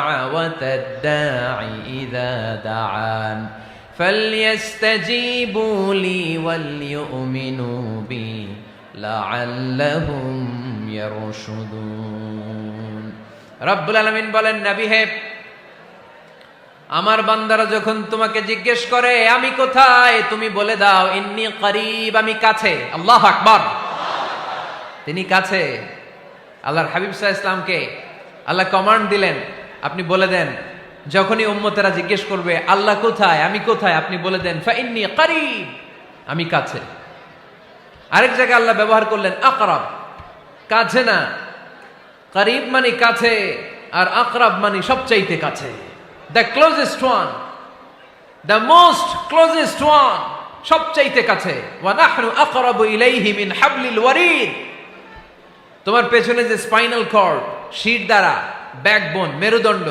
دعوة الداعي إذا دعان فليستجيبوا لي وليؤمنوا بي لعلهم يرشدون রব্বুল আলামিন বলেন, নবী হে, আমার বান্দারা যখন তোমাকে জিজ্ঞেস করে আমি কোথায়, তুমি বলে দাও ইন্নী করিব, আমি কাছে। আল্লাহু আকবার। তিনি কাছে। আল্লাহর হাবিব সাল্লাল্লাহু আলাইহি ওয়াসাল্লামকে আল্লাহ কমান্ড দিলেন, আপনি বলে দেন যখনই উম্মতেরা জিজ্ঞেস করবে আল্লাহ কোথায়, আমি কোথায়, আপনি বলে দেন ফাইন্নী করিব, আমি কাছে। আরেক জায়গায় আল্লাহ ব্যবহার করলেন আকরাব, কাছে না। করিব মানে কাছে, আর আকরাব মানে সবচাইতে কাছে। The closest one, the most closest one, সবচাইতে কাছে। ওয়া নাহনু আকরাবু ইলাইহি মিন হাবলিল ওয়ারিদ। তোমার পেছনে যে স্পাইনাল কর্ড, শির দ্বারা, ব্যাকবোন, মেরুদণ্ড,